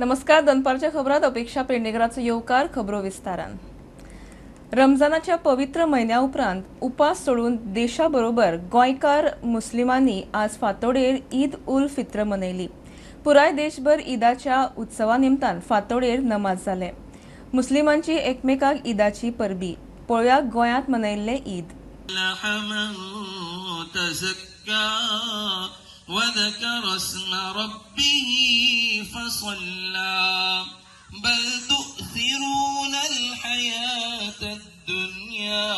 नमस्कार. दनपारच्या खबरात अपेक्षा पेडणेकरांचो येवकार. खबरो विस्तारान. रमजानाच्या पवित्र महिन्या उपरांत उपास सोडून देशाबरोबर गोंयकार मुस्लिमांनी आज फांतोडेर ईद उल फित्र मनयली. पुराय देशभर ईदाच्या उत्सवा निमतान फांतोडेर नमाज जाले. मुस्लिमांची एकमेकाक ईदाची परबी. पळोवया गोंयांत मनयल्ले ईद. وذكر اسم ربه فصلى بل تؤثرون الحياة الدنيا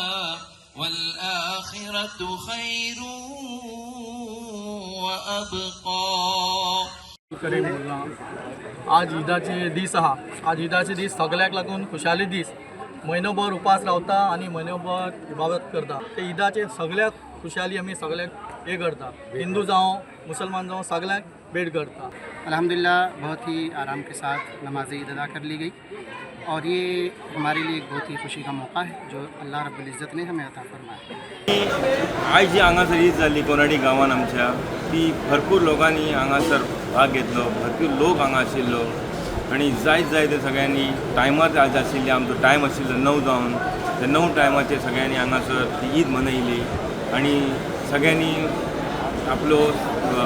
والآخرة خير وأبقى. आज ईदाचे दीस आहा. आज ईदाचे दीस सगळ्याक लागून खुशाली दीस. म्हयनोभर उपास रावता आणि म्हयनोभर इबादत करता. ते ईदाचे सगळ्याक खुशाली आमी सगळ्याक हे करता. हिंदू जावं मुसलमान जाओ सगळ्याक भेट करता. अल्हम्दुलिल्लाह बहुत ही आराम के साथ नमाज ईद अदा कर ली गई और ये हमारे लिए एक बहुत ही खुशी का मौका है जो अल्लाह रब्बुल इज़्ज़त ने हमें अता फरमाया. आज जी हांगासर ईद जाल्ली कोनाडी गांवांत आमच्या ती भरपूर लोकांनी हांगासर भाग घेतलो. भरपूर लोक हांगा आशिल्लो आनी जाय ते सगळ्यांनी टायमार आज आशिल्ली. आमचो टायम आशिल्लो 9 जावन ते 9 टायमाचेर सगळ्यांनी हांगासर ती ईद मनयली आनी सगळ्यांनी आपलो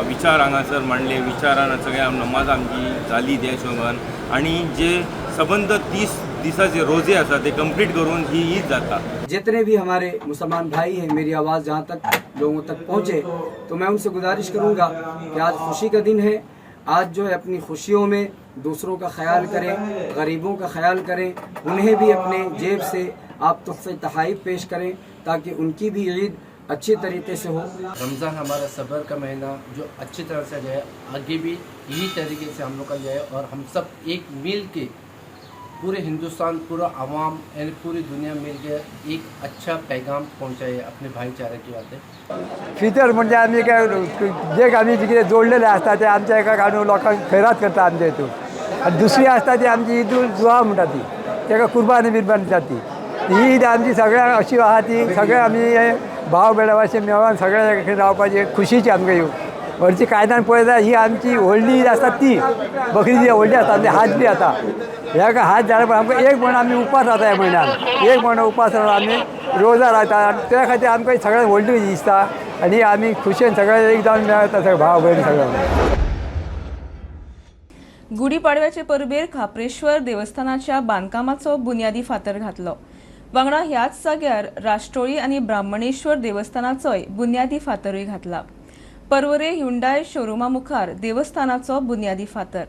विचार हांगासर मांडले. विचारान सगळ्या नमाज आमची जाली त्या हिशोबान आनी जे सबंद 30 दिसाचे रोजे आसा ते कंप्लीट करून ही ईद जाता. जितने भी हमारे मुसलमान भाई हैं, मेरी आवाज़ जहाँ तक लोगों तक पहुँचे तो मैं उनसे गुजारिश करूँगा कि आज खुशी का दिन है. आज जो है अपनी खुशियों में दूसरों का ख्याल करें, गरीबों का ख्याल करें, उन्हें भी अपने जेब से आप तुहफ़े तोहफ़े पेश करें ताकि उनकी भी ईद अच्छी तरीके से हो. रमज़ान हमारा सब्र का महीना जो अच्छी तरह से जाए, आगे भी यही तरीके से हम लोग का जाए और हम सब एक मिल के पूरे हिंदुस्तान, पूरा आवाम यानी पूरी दुनिया मिल के एक अच्छा पैगाम पहुंचाए अपने भाईचारे की बातें. फितर म्हणजे आम्ही काय जे आम्ही कितें जोडलेले असता ते आमच्या एका काडून लोकांक खैरात करता आमच्या हितून. आणि दुसरी असता ती आमची ईद उल जुहा म्हणटा ती तेका कुर्बानी बिर्बानी जाती. ही ईद आमची सगळ्यांक अशी आहा ती सगळे आमी भाव बेडावाचे मेळोन सगळ्या रावपाची खुशीची आमकां ह्यो वरची कायद्यान पळयता ही आमची व्हडली ईद आसता ती बकरी जी व्हडली आसता आमचे हात बी जाता. ह्या हात झाला पण आमकां एक म्हण आमी उपास रावता ह्या म्हयन्यान. एक म्हण उपास रावन आमी रोजा रावता आनी त्या खातीर आमकां सगळ्यात व्हडली दिसता आनी आमी खुशेन सगळे एक जावन मेळता सगळे भाव भयण सगळे. गुढीपाडव्याचे परबेर खापरेश्वर देवस्थानाच्या बांदकामाचो बुन्यादी फातर घातलो. वांगडा ह्याच जाग्यार राष्ट्रोळी आनी ब्राह्मणेश्वर देवस्थानाचोय बुन्यादी फातरूय घातला. परवरे ह्युंडाय शोरूमा मुखार देवस्थानाचो बुन्यादी फातर.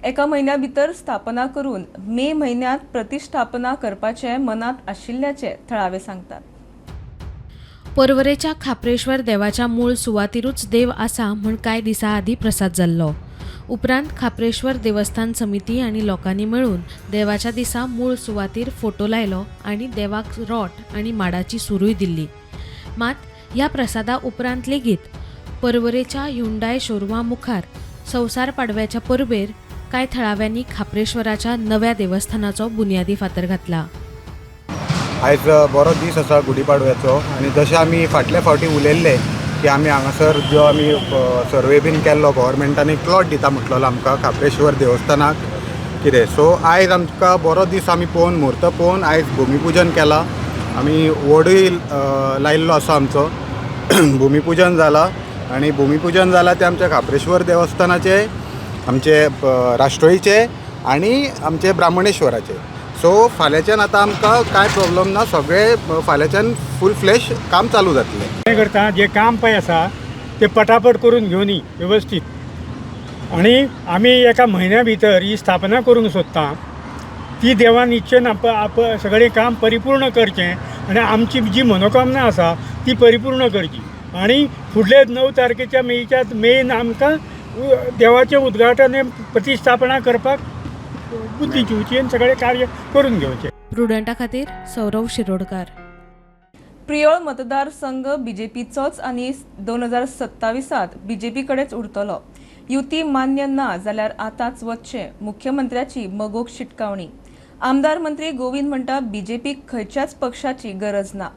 एका म्हयन्या भितर स्थापना करून मे म्हयन्यात प्रतिष्ठापना करपाचे मनात आशिल्ल्याचे थळावे सांगतात. परवरेच्या खापरेश्वर देवाच्या मूळ सुवातीरूच देव आसा म्हूण कांय दिसा आदी प्रसाद जाल्लो. उपरांत खापरेश्वर देवस्थान समिती आनी लोकांनी मेळून देवाच्या दिसा मूळ सुवातीर फोटो लायलो आनी देवाक रोट आनी माडाची सुरूय दिल्ली. मात ह्या प्रसादा उपरांत लेगीत परवरेच्या ह्युंडाय शोरूमा मुखार संवसार पाडव्याच्या परबेर कांय थळाव्यांनी खापरेश्वराच्या नव्या देवस्थानाचो बुन्यादी फातर घातला. आयज बरो दीस आसा गुढीपाडव्याचो आनी जशें आमी फाटल्या फावटी उलयल्ले की आमी हांगासर जो आमी सर्वे बीन केल्लो गव्हर्मेंटान एक प्लॉट दिता म्हटलेलो आमकां खापरेश्वर देवस्थानाक कितें. सो आयज आमकां बरो दीस आमी पळोवन मुहूर्त पळोवन आयज भुमिपूजन केलां. आमी व्हडूय लायिल्लो आसा आमचो. भुमिपूजन जालां आनी भुमिपूजन जालां ते आमच्या खापरेश्वर देवस्थानाचे, आमचे राष्ट्रोळीचे आनी आमचे ब्राह्मणेश्वराचे. सो फाल्यांच्यान आतां आमकां कांय प्रॉब्लम ना. सगळे फाल्यांच्यान फूल फ्लॅश काम चालू जातलें. कितें करता जे काम पळय आसा ते पटापट करून घेवन व्यवस्थीत आनी आमी एका म्हयन्या भितर ही स्थापना करूंक सोदता. ती देवान इच्छेन सगळें काम परिपूर्ण करचें आनी आमची जी मनोकामना आसा ती परिपूर्ण करची. आनी फुडले 9 तारखेच्या मेन आमकां देवाचें उद्घाटन प्रतिस्थापना करपाक बुद्धी घेवची आनी सगळें कार्य करून घेवचें. प्रुडंटा खातीर सौरव शिरोडकार. प्रियोळ मतदारसंघ बीजेपीचोच आनी 2027त बीजेपी कडेच उरतलो. युती मान्य ना जाल्यार आतांच वचचें, मुख्यमंत्र्याची मगोक शिटकावणी. आमदार मंत्री गोविंद म्हणटा बीजेपीक खंयच्याच पक्षाची गरज ना.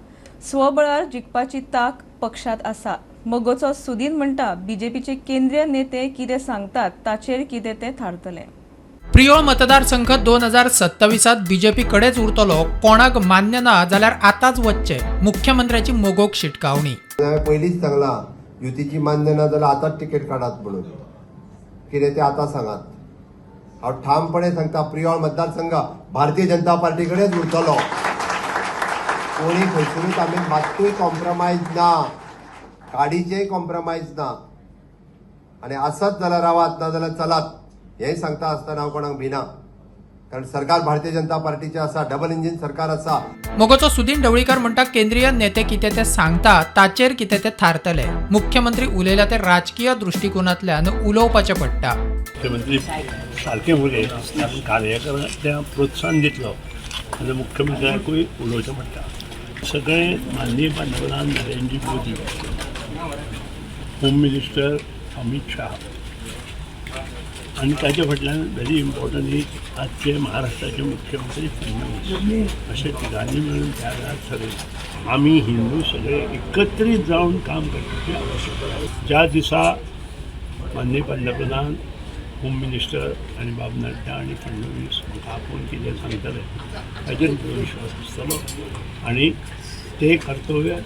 स्वबळार जिखपाची ताक पक्षात आसा. मगोचो सुदीन म्हणटा बीजेपीचे केंद्रीय नेते कितें सांगतात ताचेर कितें ते थारतले. प्रियोळ मतदारसंघ 2027 बीजेपी कडेच उरतलो. कोणाक मान्य ना जाल्यार आताच वचचे, मुख्यमंत्र्याची मोगोक शिटकावणी. पयलींच सांगला युतीची मान्य ना जाल्यार आताच तिकेट काडात म्हणून. कितें तें आतां सांगात. हांव ठामपणे सांगता, प्रियोळ मतदारसंघ भारतीय जनता पार्टी कडेच उरतलो. कोणी खंयसरूच आमी मात्तूय कॉम्प्रमायज ना, काडीचेय कॉम्प्रमायज ना. आनी आसत जाल्यार रावात, ना जाल्यार चलात हेंय सांगता आसतना हांव कोणाक भिना. कारण सरकार भारतीय जनता पार्टीचें आसा, डबल इंजीन सरकार आसा. मोगोचो सुदीन ढवळीकर म्हणटा केंद्रीय नेते कितें ते सांगता ताचेर कितें ते थारतले. मुख्यमंत्री उलयल्या ते राजकीय दृश्टिकोनांतल्यान उलोवपाचें पडटा. मुख्यमंत्री सारके उलयत कार्यकर्त्यांक प्रोत्साहन दितलो आनी मुख्यमंत्र्याकूय उलोवचें पडटा. सगळे माननीय पंतप्रधान नरेंद्र मोदी, होम मिनिस्टर अमित शाह आणि ताचे फाटल्यान व्हेरी इम्पॉर्टंट एक आजचे महाराष्ट्राचे मुख्यमंत्री फडणवीस अशे तिगांनी मिळून त्या वेळार ठरयलें आमी हिंदू सगळे एकत्रीत जावन काम करपाची आवश्यकता आहे. ज्या दिसा माननीय पंतप्रधान, होम मिनिस्टर आणि बाब नड्डा आणि फडणवीस आपूण कितें सांगतले ताचेर विश्वास आसतलो आणि ते कर्तव्य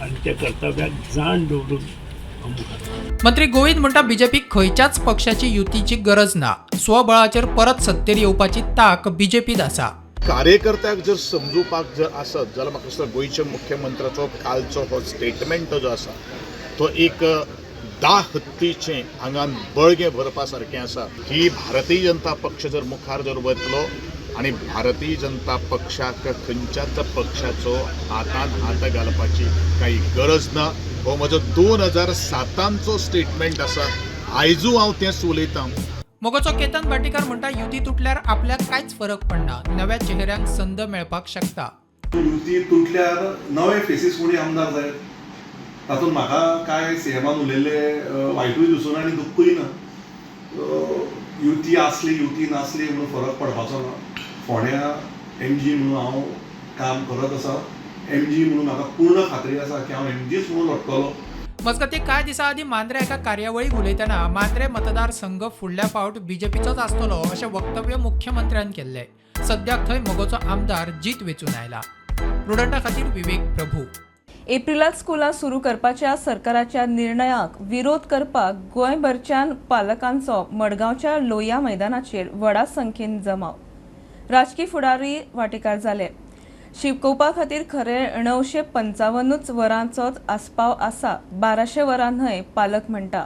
आणि त्या कर्तव्याक जाण दवरून मंत्री गोविंद म्हणटा बीजेपीक खंयच्याच पक्षाची युतीची गरज ना. स्वबळाचेर परत सत्तेर येवपाची ताक बीजेपीत आसा. कार्यकर्त्याक जर समजुपाक जर आसत जाल्यार म्हाका दिसता गोंयच्या मुख्यमंत्र्याचो कालचो हो स्टेटमेंट जो आसा तो एक हत्तीचें आंगान बळगें भरपा सारकें आसा की भारतीय जनता पक्ष जर मुखार जर वतलो आणि भारतीय जनता पक्षाक खंयच्याच पक्षाचो हातांत हात घालपाची काही गरज ना. हो म्हजो 2007चो स्टेटमेंट आसा. आयजू हांव तेंच उलयतां. मोगोचो केतन भाटीकार म्हणटा युती तुटल्यार आपल्याक कांयच फरक पडना, नव्या चेहऱ्यांक संद मेळपाक शकता. युती तुटल्यार नवे फेसीस कोणी आमदार जाय तातूंत म्हाका काय सीएमान उलयल्ले वायटूय दिसून आनी दुख्खूय ना. युती आसली युती नासली म्हणून फरक पडपाचो ना. फोंड्या MG म्हणून हांव काम करत आसा. MG म्हणून म्हाका पूर्ण खात्री आसा की हांव MGच म्हणून लटकलो. मजगतीं कांय दिसां आदीं मांद्रे एका कार्यावळीक उलयतना मांद्रे मतदारसंघ फुडल्या फावट बीजेपीचोच आसतलो अशें वक्तव्य मुख्यमंत्र्यान केल्लें. सद्याक थंय मोगोचो आमदार जीत वेंचून आयला. प्रुडंटा खातीर विवेक प्रभू. एप्रिलांत स्कुलां सुरू करपाच्या सरकाराच्या निर्णयाक विरोध करपाक गोंयभरच्यान पालकांचो मडगांवच्या लोहिया मैदानाचेर व्हडा संख्येन जमाव. राजकी फुडारी वांटेकार जाले. शिकवपा खातीर खरे 955 वरांचोच आस्पाव आसा, 1200 वरां न्हय, पालक म्हणटा.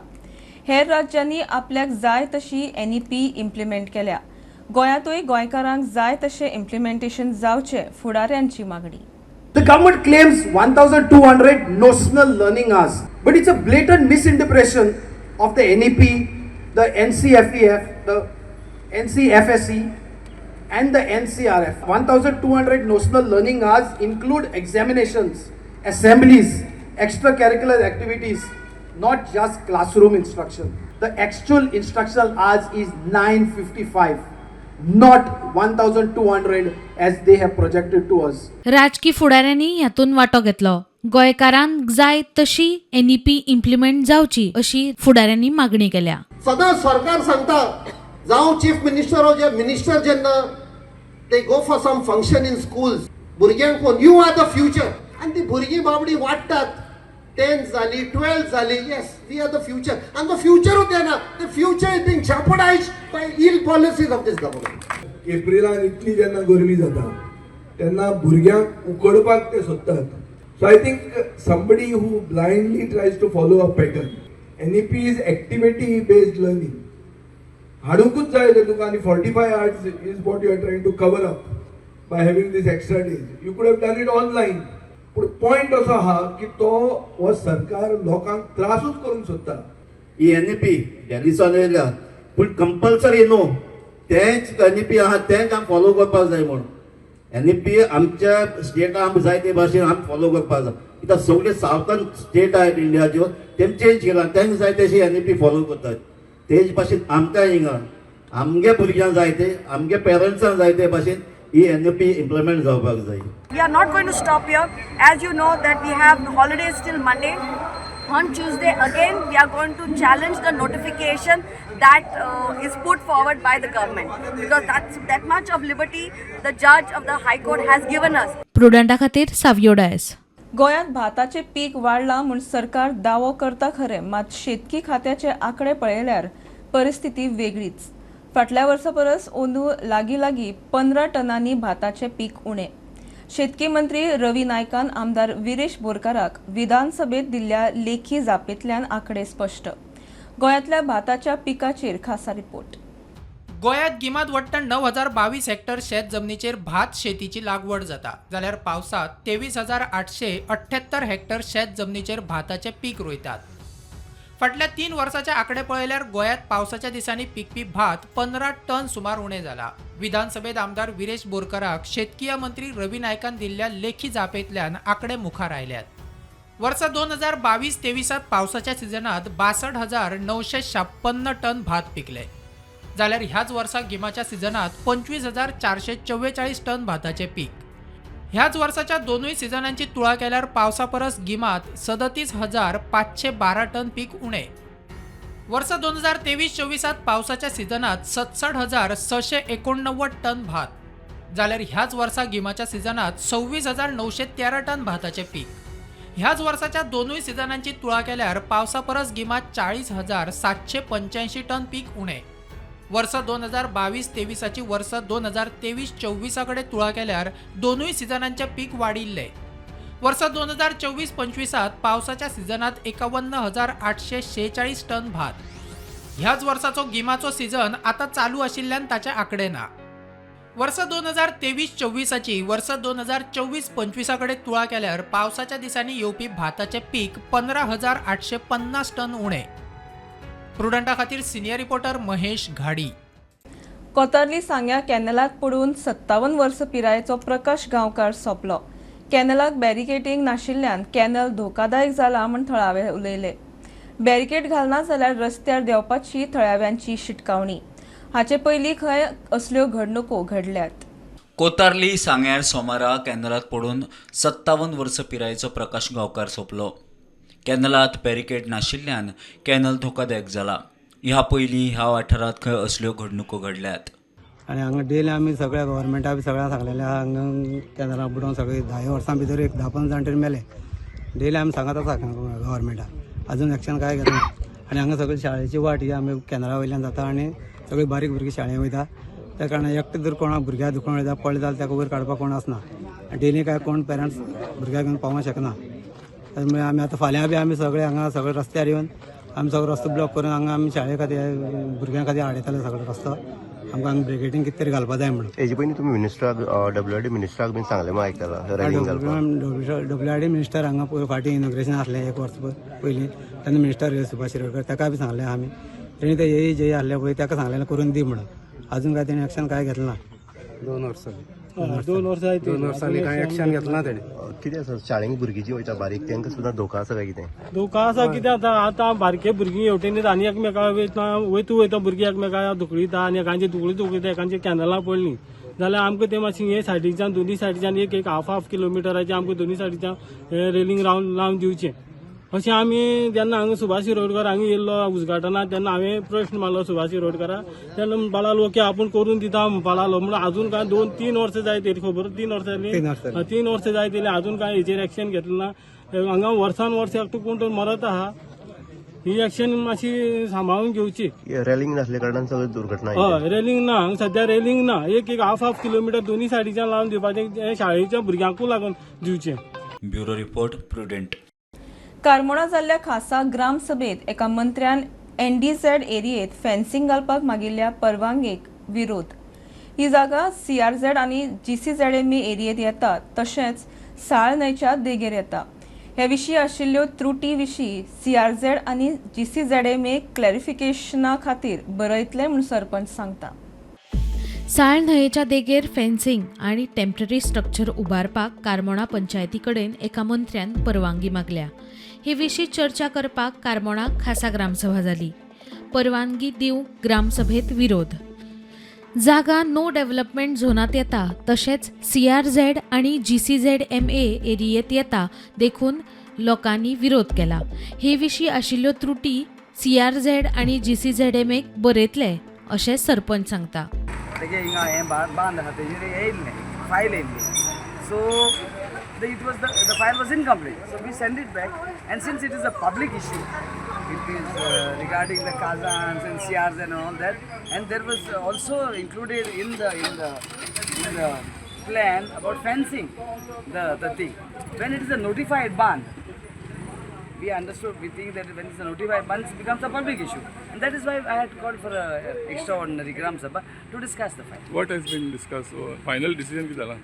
हेर राज्यांनी आपल्याक जाय तशी NEP इम्प्लिमेंट केल्या. गोंयांतूय गोंयकारांक जाय तशें इम्प्लिमेंटेशन जावचें फुडाऱ्यांची मागणी. The government claims 1,200 notional learning hours, but it's a blatant misinterpretation of the NEP, the NCFEF, the NCFSE, and the NCRF. 1,200 notional learning hours include examinations, assemblies, extracurricular activities, not just classroom instruction. The actual instructional hours is 955. Not 1,200 as they have projected to us. राजकी फुडाऱ्यांनी ह्यातून वांटो घेतलो. गोंयकारांक जाय तशी NEP implement जावची अशी फुडाऱ्यांनी मागणी केल्या. सदां सरकार सांगता जावं चीफ मिनिस्टर ओ जे मिनिस्टर जेन्ना they go for some function in schools, भुरग्यांक कोण you are the future, and ती भुरगीं बाबडी वाडटात. 10th जाली, 12th जाली, yes, we are the future, and the future उदेना, the future is being jeopardized by ill policies of this government. एप्रिलान इतली जेन्ना गरमी जाता तेन्ना भुरग्यांक उकडपाक ते सोदतात. So I think somebody who blindly tries to follow a pattern. NEP is activity based learning. हाडूंकूच जाय तर तुका आनी 45 hours is what you are trying to cover up by having this extra days. You could have done it online. पूण point असो आहा की तो हो सरकार लोकांक त्रासूच करूंक सोदता. ही NEP दिसान येयल्या पूण कंपल्सरी न्हू. तेंच NEP आहा तेंच आमी फॉलो करपाक जाय म्हणून. NEP आमच्या स्टेटाक आमी जाय ते भाशेन आमी फॉलो करपाक जाय. कित्याक सगळे सावथर्न स्टेट आहेत इंडियाच्यो तेम चेंज केला. तेंक जाय तशी NEP फॉलो करतात. तेच भाशेन आमकां हिंगा आमगे भुरग्यांक जाय ते आमगे पेरंट्सांक जाय ते भाशेन ही NEP इम्प्लिमेंट जावपाक जाय. We are not going to stop here. As you know that we have holidays till Monday. On Tuesday again we are going to challenge the notification that is put forward by the government, because that much of liberty the judge of the High Court has given us. प्रुडंटा खातीर सावियो डायस. गोंयांत भाताचे पीक वाडलां म्हूण सरकार दावो करता खरें, मात शेतकी खात्याचे आंकडे पळयल्यार परिस्थिती वेगळीच. फाटल्या वर्सा परस अंदू लागीं 15 टनांनी भाताचें पीक उणें. शेतकी मंत्री रवी नायकान आमदार विरेश बोरकाराक विधानसभेत दिल्ल्या लेखी जापेंतल्यान आंकडे स्पश्ट. गोंयांतल्या भाताच्या पिकाचेर खासा रिपोर्ट. गोंयांत गिमांत वट्ट 9,022 हेक्टर शेत जमनीचेर भात शेतीची लागवड जाता, जाल्यार पावसांत 23,878 हेक्टर शेत जमनीचेर भाताचें पीक रोयतात. फाटल्या 3 वर्सांचे आंकडे पळयल्यार गोंयांत पावसाच्या दिसांनी पिकपी भात 15 टन सुमार उणें जाला. विधानसभेत आमदार विरेश बोरकाराक शेतकीय मंत्री रवी नायकान दिल्ल्या लेखी जापेंतल्यान आंकडे मुखार आयल्यात. वर्सा 2022-23 पावसाच्या सिजनात 62,956 टन भात पिकले, जाल्यार ह्याच वर्सा गिमाच्या सिजनात 25,444 टन भाताचे पीक. ह्याच वर्साच्या दोनूय सिजनांची तुळा केल्यार पावसा परस गिमात 37,512 टन पीक उणें. वर्सा 2023-24 पावसाच्या सिजनात 67,689 टन भात, जाल्यार ह्याच वर्सा गिमाच्या सिजनात 26,913 टन भाताचे पीक. ह्याच वर्साच्या दोनूय सिजनांची तुळा केल्यार पावसा परस गिमात 40,785 टन पीक उणें. वर्सा 2022-23 वर्सा 2023-24 कडेन तुळा केल्यार दोनूय सिजनांचे पीक वाडिल्ले. वर्सा 2024-25 पावसाच्या सिजनात 51,846 टन भात. ह्याच वर्साचो गिमाचो सिजन आतां चालू आशिल्ल्यान ताचे आंकडे ना. वर्सा 2023-24 वर्सा 2024-25 कडेन तुळा केल्यार पावसाच्या दिसांनी येवपी भाताचे पीक 15,850 टन उणें. प्रुडंटा खातीर सिनियर रिपोर्टर महेश घाडी. कोतर्ली सांग्या कॅनलात पडून 57 वर्स पिरायेचो प्रकाश गांवकार सोंपलो. कॅनलाक बॅरिकेडिंग नाशिल्ल्यान कॅनल धोकादायक जाला म्हूण थळावे उलयले. बॅरिकेड घालना जाल्यार रस्त्यार देंवपाची थळाव्यांची शिटकावणी. हाचे पयलीं खंय असल्यो घडणुको घडल्यात. कोतार्ली सांग्यार सोमारा कॅनलात पडून 57 वर्स पिरायेचो प्रकाश गांवकार सोंपलो. कॅनलात बॅरिकेड नाशिल्ल्यान कॅनल धोकादायक जाला. ह्या पयलीं ह्या वाठारांत खंय असल्यो घडणुको घडल्यात. आनी हांगा डेली आमी सगळ्या गव्हर्मेंटा बी सगळ्यांक सांगलेलें हांगा कॅनलां बुडोवन सगळीं 10 वर्सां भितर एक 10-15 जाण तरी मेले. डेली आमी सांगत आसा गव्हर्मेंटाक, अजून एक्शन कांय घेतना. आनी हांगा सगळी शाळेची वाट ही आमी कॅनला वयल्यान जाता आनी सगळीं बारीक भुरगीं शाळेंत वयता. त्या कारणान एकटें जर कोणाक भुरग्याक दुखोवन वयता पडलें जाल्यार ताका वयर काडपाक कोण आसना. डेली काय कोण पेरंट्स भुरग्याक घेवन पावोंक शकना. त्यामुळे आमी आतां फाल्यां बी आमी सगळे हांगा सगळे रस्त्यार येवन आमी सगळो रस्तो ब्लॉक करून हांगा आमी शाळे खातीर भुरग्यां खातीर आडयताले सगळो रस्तो. आमकां हांगा ब्रिकेटींग कितें तरी घालपाक जाय म्हणून. हेजे पयलीं तुमी मिनिस्टराक WRD मिनिस्टराक बीन सांगलें म्हण आयकलां WRD मिनिस्टर हांगा फाटीं इनॉग्रेशन आसलें 1 वर्स पयलीं, तेन्ना मिनिस्टर सुभाष शिरोडकर ताका बी सांगलें आमी. तेणी ते जे आहले पळय ताका सांगलें करून दी म्हणून. अजून काय तेणी एक्शन काय घेतलें ना. 2 वर्सांनी काय एक्शन घेतलें ना तेणी. कितें आसा शाळेंत भुरगीं जीं वयता बारीक तांकां सुद्दां धोका आसा काय कितें? धोका आसा कितें आतां बारके भुरगीं हेवटेनीत आनी एकमेकाक वयता भुरगीं एकमेकाक दुखळीता आनी एकांची दुखळीता एकांची कॅनलां पडलीं जाल्यार आमकां ते मातशी हे सायडीच्यान दोनी सायडीच्यान एक हाफ किलोमिटराचें आमकां दोनी सायडीच्यान रेलिंग लावन दिवचें. अशें आमी जेन्ना हांगा सुभाष शिरोडकर हांगा येयल्लो उजगाटना तेन्ना हांवें प्रश्न मारलो सुभाष शिरोडकाराक. तेन्ना म्हणपाक लागलो ओके आपूण करून दिता म्हणपाक लागलो. म्हणून अजून काय 2-3 वर्सां जाय तरी खबर 3 वर्सां जाली 3 वर्सां जाय तरी अजून काय हेचेर एक्शन घेतलें ना. हांगा वर्सान वर्स एकटो कोण तर मरत आहा. ही एक्शन मातशी सांबाळून घेवची. रेलिंग नासल्या कारणान सगळी दुर्घटना. हय रेलिंग ना हांगा सद्या रेलिंग ना. एक हाफ किलोमिटर दोनी सायडीच्यान लावन दिवपाचें शाळेच्या भुरग्यांकूय लागून दिवचें. Bureau report prudent. कारमोणा जाल्ल्या खासा ग्रामसभेत एका मंत्र्यान NDZ एरियेत फेन्सिंग घालपाक मागिल्ल्या परवानगेक विरोध. ही जागा CRZ आनी GCZME एरियेत येता, तशेंच साळ न्हंयच्या देगेर येता. हे विशीं आशिल्ल्यो त्रुटी विशीं CRZ आनी GCZME क्लॅरिफिकेशना खातीर बरयतले म्हूण सरपंच सांगता. साळ न्हंयेच्या देगेर फेन्सिंग आनी टेम्पररी स्ट्रक्चर उबारपाक कारमोणा पंचायती कडेन एका मंत्र्यान परवानगी मागल्या. हे विशीं चर्चा करपाक कारमोणा खासा ग्रामसभा जाली. परवानगी दिवंक ग्रामसभेत विरोध. जागा नो डेव्हलपमेंट झोनात येता, तशेंच CRZ आनी GCZMA एरियेत येता देखून लोकांनी विरोध केला. हे विशीं आशिल्ल्यो त्रुटी CRZ आणि GCZMAक बरयतले अशें सरपंच सांगता. तेगे हिंगा हें बांद आहा तेजेर येयल्लें फायल येयल्ली so it was the file was incomplete, so we send it back, and since it is a public issue, it is regarding the Kazans and CRs and all that, and there was also included in the plan about fencing the thing. When it is a notified band, we think that when it's a notified band, it becomes a public issue, and that is why I had called for a extraordinary Gram Sabha to discuss the file. What has been discussed? Final decision किती झाला?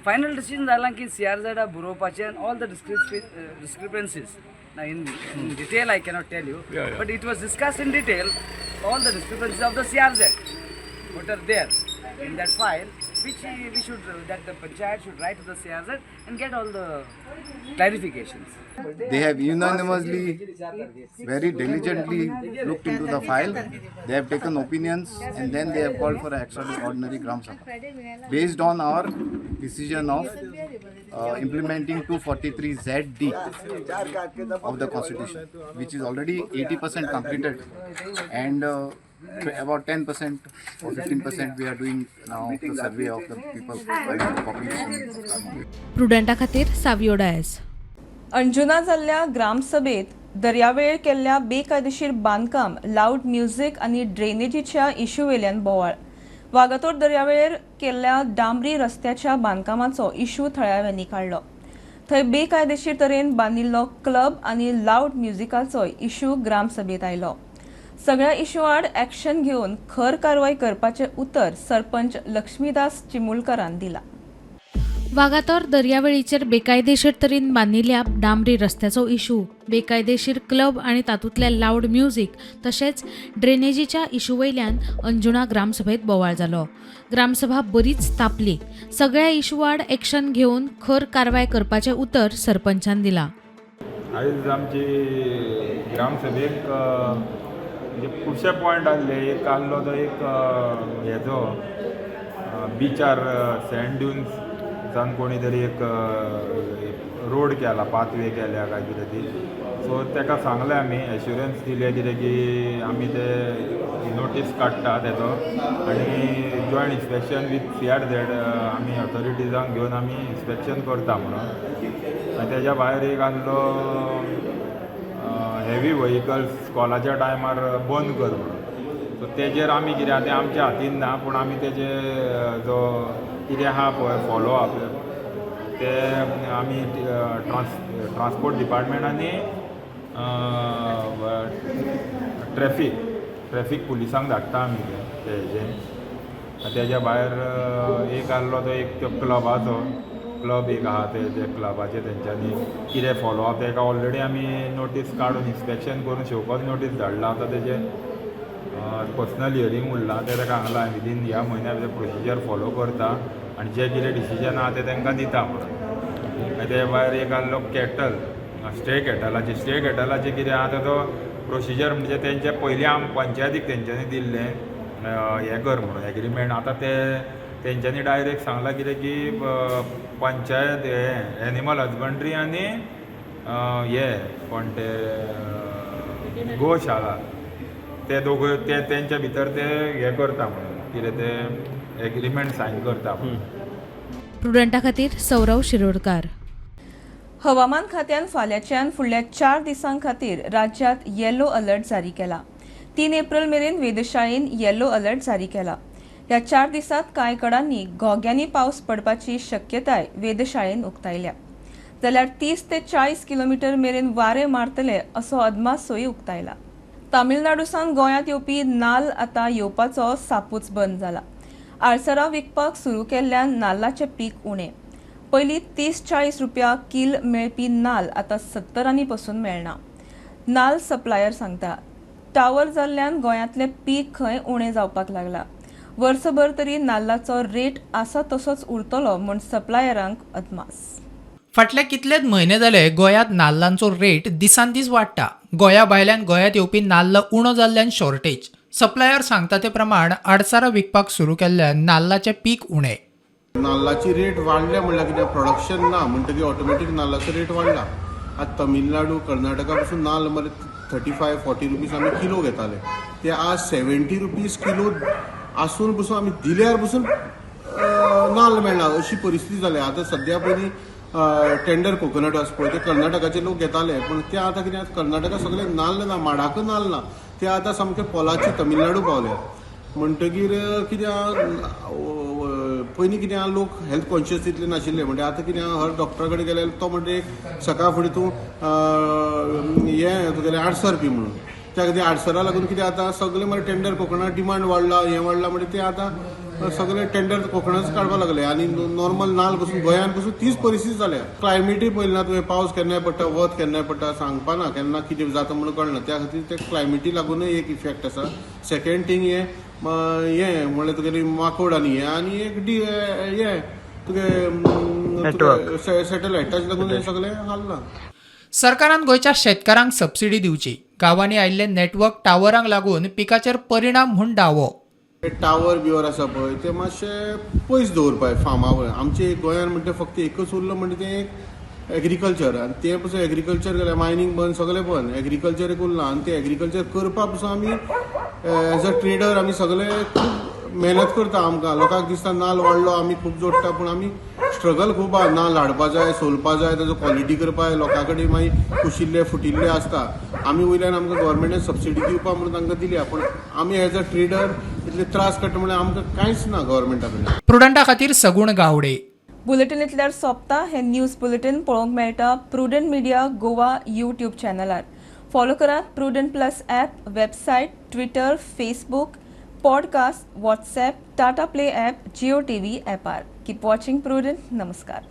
Final decision झाला की CRZ बरोवपाचे and all the discrepancies. Now in detail I cannot tell you, but it was discussed in detail all the discrepancies of the CRZ what are there in that file, which we should that the panchayat should write to the CRZ and get all the clarifications. They have unanimously, very diligently looked into the file. They have taken opinions and then they have called for an extraordinary Gram Sabha based on our decision of implementing 243ZD of the constitution, which is already 80% completed, and about 10% or 15% we are doing now the survey of the people and the population. प्रुडंटा खातीर सावियो डायस. अंजुना जाल्ल्या ग्रामसभेत दर्यावेळ केल्ल्या बेकायदेशीर बांदकाम, loud music आणि ड्रेनेजीच्या issue वेल्यान बोवाळ. वागातोर दर्यावेळेर केल्ल्या डांबरी रस्त्याच्या बांदकामाचो इश्यू थळाव्यांनी काढलो. थंय बेकायदेशीर तरेन बांदिल्लो क्लब आणि लाऊड म्युझिकाचोय इश्यू ग्रामसभेत आयलो. सगळ्या इश्यू आड ॲक्शन घेवन खर कारवाय करपाचें उतर सरपंच लक्ष्मीदास चिमुलकरान दिला. वागातोर दर्यावेळीचेर बेकायदेशीर तरेन बांदिल्ल्या डांबरी रस्त्याचो इश्यू, बेकायदेशीर क्लब आणि तातूंतले लाऊड म्युझिक तशेंच ड्रेनेजीच्या इश्यू वयल्यान अंजुणा ग्रामसभेत बोवाळ जालो. ग्रामसभा बरीच तापली. सगळ्या इश्यू आड ॲक्शन घेवन खर कारवाय करपाचें उतर सरपंचान दिला. आयज आमची ग्रामसभेक म्हणजे खुबशे पॉयंट आसले. एक आहलो तो एक हेजो बिचार सँड ड्यून्स जावन कोणी तरी एक रोड केला, पाथवे केल्या काय कितें ती. सो ताका सांगलें आमी, एश्युरन्स दिले कितें की आमी ते नोटीस काडटा तेजो आनी जॉयंट इन्स्पेक्शन विथ CRZ आमी ऑथॉरिटीजांक घेवन आमी इन्स्पेक्शन करता म्हणून. आनी तेज्या भायर एक आहलो हेवी व्हेहिकल्स स्कॉलाच्या टायमार बंद कर म्हणून. सो तेजेर आमी कितें आहा तें आमच्या हातीन ना, पूण आमी तेजे जो कितें आहा पळय फॉलो अप ते आमी ट्रान्सपोर्ट डिपार्टमेंट आनी ट्रॅफीक पुलिसांक धाडटा आमी तेजें. तेज्या भायर एक आहलो तो एक क्लबाचो क्लब एक आहा ते क्लबाचे तेंच्यांनी कितें फॉलो अप तेका ऑलरेडी आमी नोटीस काडून इन्स्पेक्शन करून शेवकोच नोटीस धाडला. आतां तेजे पर्सनल हियरींग उरलां तें ताका सांगलां विदीन ह्या म्हयन्या भितर प्रोसिजर फॉलो करता आनी जे कितें डिसिजन आहा तें तांकां दिता म्हणून. ते भायर एक आहलो कॅटल स्टे कॅटलाचे कितें आहा तो प्रोसिजर म्हणजे तेंचे पयलीं पंचायतीक तेंच्यांनी दिल्लें हें कर म्हणून एग्रीमेंट. आतां ते तेंच्यांनी डायरेक्ट सांगलां कितें की पंचायत हे एनिमल हजबंड्री आनी हे कोण ते गोशाला ते दोगूय ते तेंच्या भितर ते हे करता म्हणून कितें ते एग्रीमेंट सायन करता म्हणून. प्रुडंटा खातीर सौरव शिरोडकार. हवामान खात्यान फाल्यांच्यान फुडल्या 4 दिसां खातीर राज्यांत येलो अलर्ट जारी केला. 3 एप्रिल मेरेन वेधशाळेन येलो अलर्ट जारी केला. ह्या 4 दिसांत कांय कडांनी घोग्यांनी पावस पडपाची शक्यताय वेधशाळेन उक्तायल्या. जाल्यार 30 ते 40 किलोमीटर मेरेन वारे मारतले असो अदमासूय उक्तायला. तामिळनाडूसान गोंयांत येवपी नाल्ल आतां येवपाचो सापूच बंद जाला. आडसरां विकपाक सुरू केल्ल्यान नाल्लाचें पीक उणें. पयलीं 30-40 रुपया किल मेळपी नाल्ल आतां 70 पसून मेळना. नाल्ल सप्लायर सांगता टावर जाल्ल्यान गोंयांतलें पीक खंय उणें जावपाक लागला. वर्सभर तरी नाल्लाचो रेट आसा तसोच उरतलो म्हूण सप्लायरांक अदमास. फाटले कितलेच म्हयने जाले गोंयांत नाल्लांचो रेट दिसान दीस वाडटा. गोंया भायल्यान गोंयांत येवपी नाल्ल उणो जाल्ल्यान शॉर्टेज. सप्लायर सांगता ते प्रमाण आडसारां विकपाक सुरू केल्ल्यान नाल्लाचें पीक उणें. नाल्लाची रेट वाडल्या म्हणल्यार कितें प्रोडक्शन ना म्हणटकीर ऑटोमॅटीक नाल्लाचो रेट वाडला. आतां तमिळनाडू कर्नाटका पासून नाल्ल मरे 35-40 रुपीज आमी किलो घेताले ते आज 70 रुपीज किलो आसून पसून आमी दिल्यार पसून नाल्ल मेळना अशी परिस्थिती जाल्या. आतां सद्या पयलीं टेंडर कोकोनट आसा पळय ते कर्नाटकाचे लोक घेताले पण ते आतां कितें कर्नाटका सगळे नाल्ल ना, माडाक नाल्ल ना, ते आतां सामके पोलाची तमिळनाडू पावल्या. म्हणटकीर कितें पयलीं कितें लोक हेल्थ कॉन्शियस तितले नाशिल्ले म्हणजे आतां कितें हर डॉक्टरा कडेन गेल्यार तो म्हणजे एक सकाळ फुडें तूं हें तुगेलें आडसर पी म्हणून त्या खातीर आडसरा लागून कितें आतां सगळे मागीर टेंडर कोकणात डिमांड वाडला हें वाडला म्हणजे ते आतां सगळे टेंडर कोकणाच काडपाक लागले आनी नॉर्मल नाल्ल पसून गोंयान पसून तीच परिस्थिती जाल्या. क्लायमेटूय पळयलें ना तुवें पावस केन्नाय पडटा वत केन्नाय पडटा सांगपा ना केन्ना कितें जाता म्हणून कळना त्या खातीर ते क्लायमेटी लागूनय एक इफेक्ट आसा. सेकंड थींग हें म्हणल्यार तुगेली माकोड आनी हें आनी एक हें तुगे सॅटेलायटाचे लागून हें सगळें हाल्ला. सरकारान गोंयच्या शेतकारांक सबसिडी दिवची. गांवांनी आयिल्ले नेटवर्क टावरांक लागून पिकाचेर परिणाम म्हूण दावो. टावर बिवर आसा पळय ते मातशे पयस दवरपाक फार्मा वयर. आमचे गोंयान म्हणटा फक्त एकच उरलो म्हणजे ते एग्रीकल्चर आनी ते पसून एग्रीकल्चर केलें मायनींग बंद सगळें बंद एग्रीकल्चर एक उरलां आनी ते एग्रीकल्चर करपा पसून आमी एज अ ट्रेडर आमी सगळे खूब मेहनत करता. आमकां लोकांक दिसता नाल्ल वाडलो आमी खूब जोडटा पूण आमी स्ट्रगल खूब आहा. नाल्ल हाडपा जाय सोलपा जाय ताजो क्वॉलिटी करपा जाय लोकां कडेन मागीर कुशिल्ले फुटिल्ले आसता. आमी वयल्यान आमकां गव्हर्मेंटान सबसिडी दिवपा म्हणून तांकां दिल्या पूण आमी एज अ ट्रेडर इतले त्रास काडटा म्हणल्यार आमकां कांयच ना गव्हर्मेंटा कडल्यान. प्रुडंटा खातीर सगूण गावडे. बुलेटिनींतल्यार सोंपता हें न्यूज बुलेटिन पळोवंक मेळटा प्रुडंट मिडिया गोवा यूट्यूब चॅनलार. फॉलो करात Prudent plus app, website, Twitter, Facebook, podcast, WhatsApp, Tata play app, Jio TV ॲपार. Keep watching Prudent. नमस्कार.